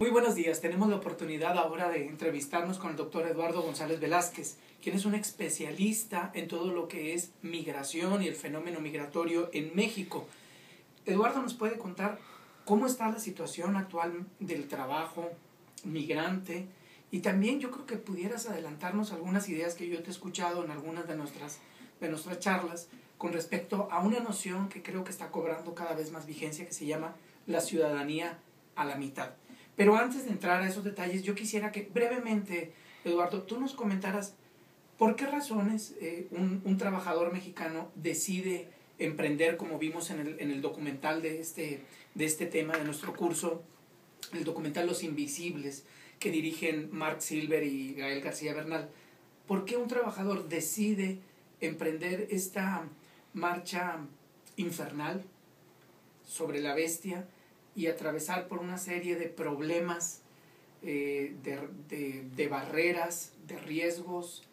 Muy buenos días, tenemos la oportunidad ahora de entrevistarnos con el doctor Eduardo González Velázquez, quien es un especialista en todo lo que es migración y el fenómeno migratorio en México. Eduardo nos puede contar cómo está la situación actual del trabajo migrante y también yo creo que pudieras adelantarnos algunas ideas que yo te he escuchado en algunas de nuestras charlas con respecto a una noción que creo que está cobrando cada vez más vigencia, que se llama la ciudadanía a la mitad. Pero antes de entrar a esos detalles, yo quisiera que brevemente, Eduardo, tú nos comentaras por qué razones un trabajador mexicano decide emprender, como vimos en el documental de este tema, de nuestro curso, el documental Los Invisibles, que dirigen Mark Silver y Gael García Bernal. ¿Por qué un trabajador decide emprender esta marcha infernal sobre la bestia y atravesar por una serie de problemas, de barreras, de riesgos,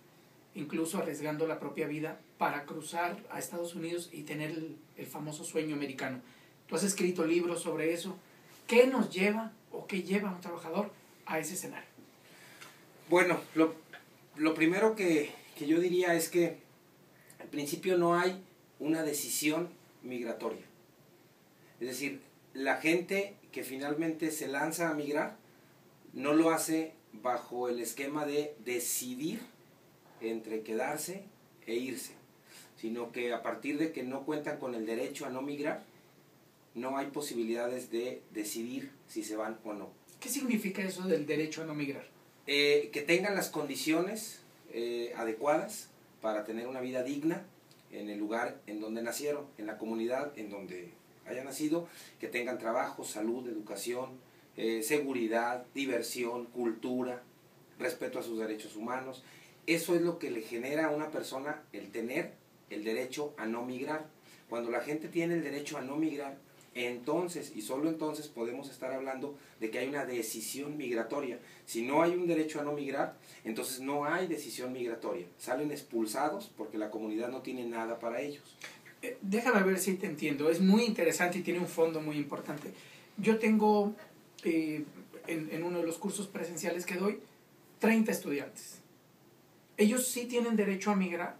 incluso arriesgando la propia vida para cruzar a Estados Unidos y tener el famoso sueño americano? Tú has escrito libros sobre eso. ¿Qué nos lleva o qué lleva a un trabajador a ese escenario? Bueno, lo primero que yo diría es que al principio no hay una decisión migratoria. Es decir, la gente que finalmente se lanza a migrar no lo hace bajo el esquema de decidir entre quedarse e irse, sino que a partir de que no cuentan con el derecho a no migrar, no hay posibilidades de decidir si se van o no. ¿Qué significa eso del derecho a no migrar? Que tengan las condiciones adecuadas para tener una vida digna en el lugar en donde nacieron, en la comunidad en donde haya nacido, que tengan trabajo, salud, educación, seguridad, diversión, cultura, respeto a sus derechos humanos. Eso es lo que le genera a una persona el tener el derecho a no migrar. Cuando la gente tiene el derecho a no migrar, entonces y solo entonces podemos estar hablando de que hay una decisión migratoria. Si no hay un derecho a no migrar, entonces no hay decisión migratoria. Salen expulsados porque la comunidad no tiene nada para ellos. Déjame ver si te entiendo. Es muy interesante y tiene un fondo muy importante. Yo tengo, en uno de los cursos presenciales que doy, 30 estudiantes. ¿Ellos sí tienen derecho a migrar?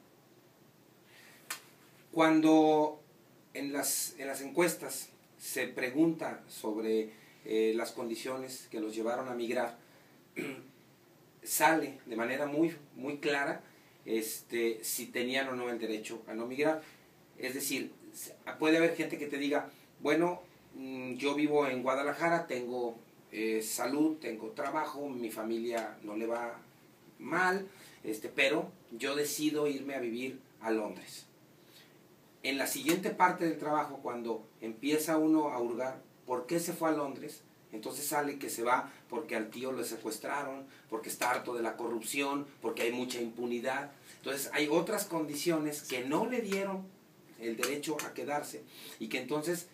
Cuando en las encuestas se pregunta sobre las condiciones que los llevaron a migrar, sale de manera muy clara si tenían o no el derecho a no migrar. Es decir, puede haber gente que te diga, bueno, yo vivo en Guadalajara, tengo salud, tengo trabajo, mi familia no le va mal, pero yo decido irme a vivir a Londres. En la siguiente parte del trabajo, cuando empieza uno a hurgar por qué se fue a Londres, entonces sale que se va porque al tío lo secuestraron, porque está harto de la corrupción, porque hay mucha impunidad. Entonces hay otras condiciones que no le dieron el derecho a quedarse, y que entonces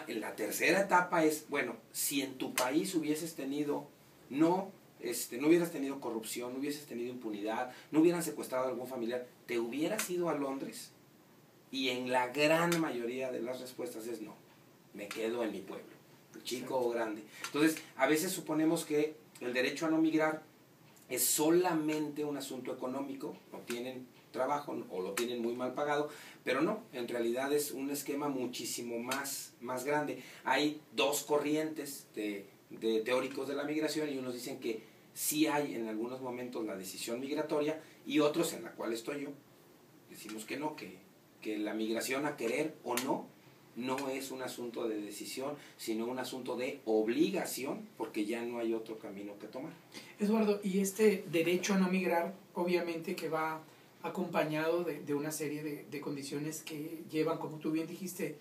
la tercera etapa es, bueno, si en tu país hubieses tenido, no hubieras tenido corrupción, no hubieses tenido impunidad, no hubieran secuestrado a algún familiar, ¿te hubieras ido a Londres? Y en la gran mayoría de las respuestas es no, me quedo en mi pueblo, chico o grande. Entonces, a veces suponemos que el derecho a no migrar es solamente un asunto económico, no tienen trabajo o lo tienen muy mal pagado, pero no, en realidad es un esquema muchísimo más grande. Hay dos corrientes de teóricos de la migración, y unos dicen que sí hay en algunos momentos la decisión migratoria, y otros, en la cual estoy yo, decimos que no, que la migración, a querer o no es un asunto de decisión, sino un asunto de obligación, porque ya no hay otro camino que tomar. Eduardo, y este derecho a no migrar, obviamente que va acompañado de una serie de condiciones que llevan, como tú bien dijiste,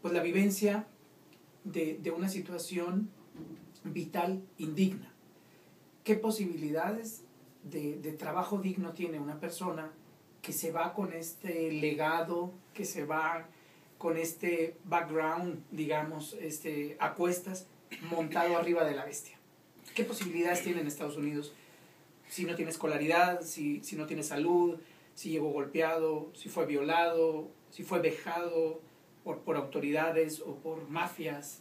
pues la vivencia de una situación vital indigna. ¿Qué posibilidades de trabajo digno tiene una persona que se va con este legado, que se va con este background, digamos, a cuestas, montado arriba de la bestia? ¿Qué posibilidades tiene en Estados Unidos si no tiene escolaridad, si no tiene salud, si llegó golpeado, si fue violado, si fue vejado por autoridades o por mafias?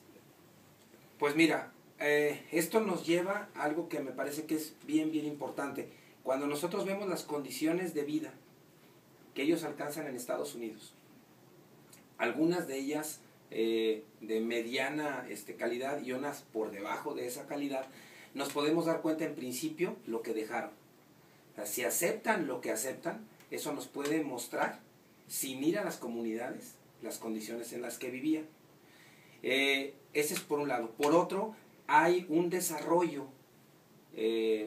Pues mira, esto nos lleva a algo que me parece que es bien importante. Cuando nosotros vemos las condiciones de vida que ellos alcanzan en Estados Unidos, algunas de ellas de mediana calidad y unas por debajo de esa calidad, nos podemos dar cuenta en principio lo que dejaron. O sea, si aceptan lo que aceptan, eso nos puede mostrar, sin ir a las comunidades, las condiciones en las que vivían. Ese es por un lado. Por otro, hay un desarrollo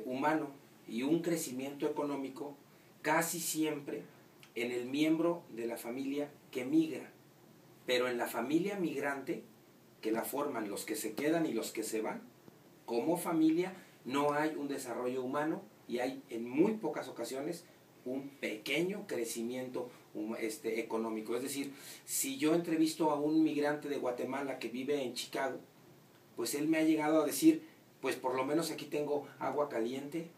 humano y un crecimiento económico casi siempre en el miembro de la familia que migra. Pero en la familia migrante, que la forman los que se quedan y los que se van, como familia no hay un desarrollo humano y hay en muy pocas ocasiones un pequeño crecimiento económico. Es decir, si yo entrevisto a un migrante de Guatemala que vive en Chicago, pues él me ha llegado a decir, pues por lo menos aquí tengo agua caliente,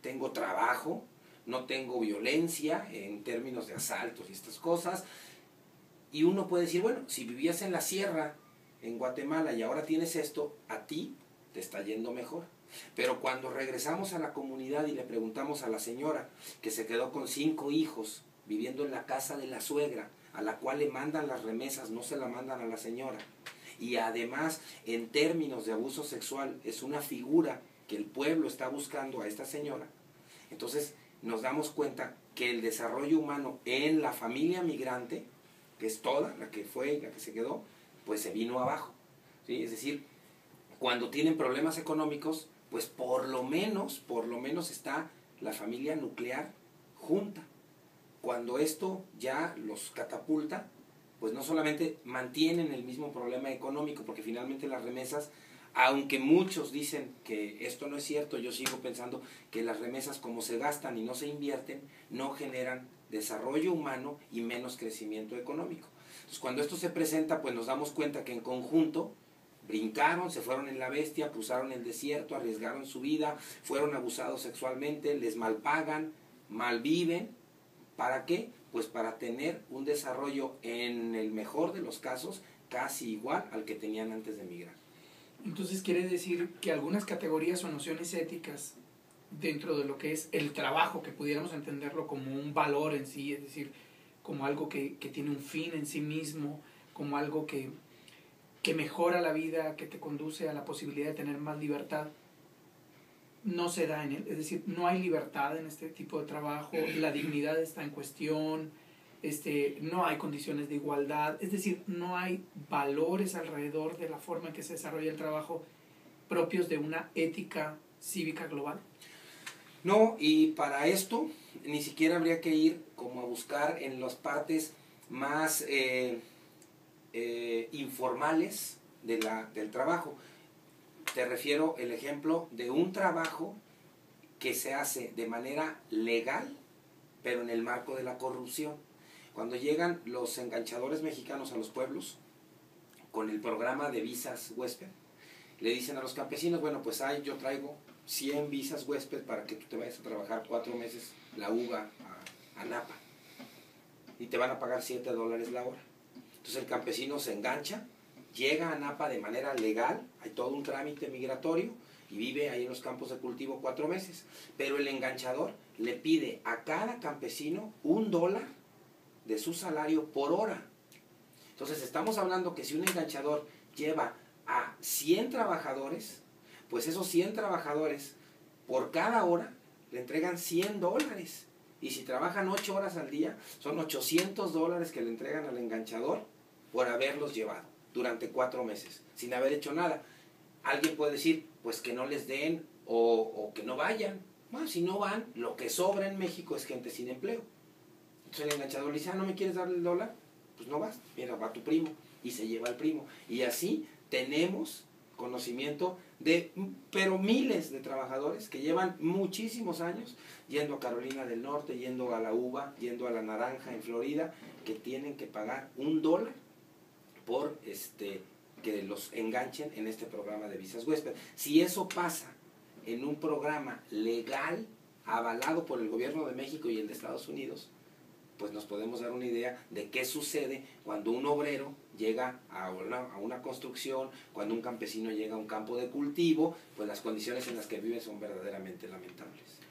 tengo trabajo, no tengo violencia en términos de asaltos y estas cosas. Y uno puede decir, bueno, si vivías en la sierra, en Guatemala, y ahora tienes esto, a ti te está yendo mejor. Pero cuando regresamos a la comunidad y le preguntamos a la señora que se quedó con 5 hijos viviendo en la casa de la suegra, a la cual le mandan las remesas, no se la mandan a la señora, y además en términos de abuso sexual es una figura que el pueblo está buscando a esta señora, entonces nos damos cuenta que el desarrollo humano en la familia migrante, que es toda, la que fue y la que se quedó, pues se vino abajo, ¿sí? Es decir, cuando tienen problemas económicos, pues por lo menos está la familia nuclear junta. Cuando esto ya los catapulta, pues no solamente mantienen el mismo problema económico, porque finalmente las remesas, aunque muchos dicen que esto no es cierto, yo sigo pensando que las remesas, como se gastan y no se invierten, no generan desarrollo humano y menos crecimiento económico. Entonces, cuando esto se presenta, pues nos damos cuenta que en conjunto brincaron, se fueron en la bestia, cruzaron el desierto, arriesgaron su vida, fueron abusados sexualmente, les malpagan, malviven. ¿Para qué? Pues para tener un desarrollo, en el mejor de los casos, casi igual al que tenían antes de emigrar. Entonces quiere decir que algunas categorías o nociones éticas dentro de lo que es el trabajo, que pudiéramos entenderlo como un valor en sí, es decir, como algo que tiene un fin en sí mismo, como algo que mejora la vida, que te conduce a la posibilidad de tener más libertad, no se da en él. Es decir, no hay libertad en este tipo de trabajo, la dignidad está en cuestión, no hay condiciones de igualdad, es decir, no hay valores alrededor de la forma en que se desarrolla el trabajo propios de una ética cívica global. No, y para esto ni siquiera habría que ir como a buscar en las partes más informales del trabajo. Te refiero el ejemplo de un trabajo que se hace de manera legal, pero en el marco de la corrupción. Cuando llegan los enganchadores mexicanos a los pueblos, con el programa de visas huésped, le dicen a los campesinos, bueno, pues yo traigo 100 visas huésped para que tú te vayas a trabajar 4 meses la uva a Napa. Y te van a pagar $7 la hora. Entonces el campesino se engancha, llega a Napa de manera legal, hay todo un trámite migratorio y vive ahí en los campos de cultivo 4 meses. Pero el enganchador le pide a cada campesino $1 de su salario por hora. Entonces estamos hablando que si un enganchador lleva a 100 trabajadores, pues esos 100 trabajadores por cada hora le entregan $100. Y si trabajan 8 horas al día, son $800 que le entregan al enganchador por haberlos llevado durante 4 meses, sin haber hecho nada. Alguien puede decir, pues que no les den o que no vayan. Bueno, si no van, lo que sobra en México es gente sin empleo. Entonces el enganchador le dice, ¿no me quieres dar el dólar? Pues no vas, mira, va tu primo, y se lleva al primo. Y así tenemos conocimiento de, pero miles de trabajadores que llevan muchísimos años yendo a Carolina del Norte, yendo a la uva, yendo a la naranja en Florida, que tienen que pagar $1 por que los enganchen en este programa de visas huésped. Si eso pasa en un programa legal avalado por el gobierno de México y el de Estados Unidos, pues nos podemos dar una idea de qué sucede cuando un obrero llega a una construcción, cuando un campesino llega a un campo de cultivo, pues las condiciones en las que vive son verdaderamente lamentables.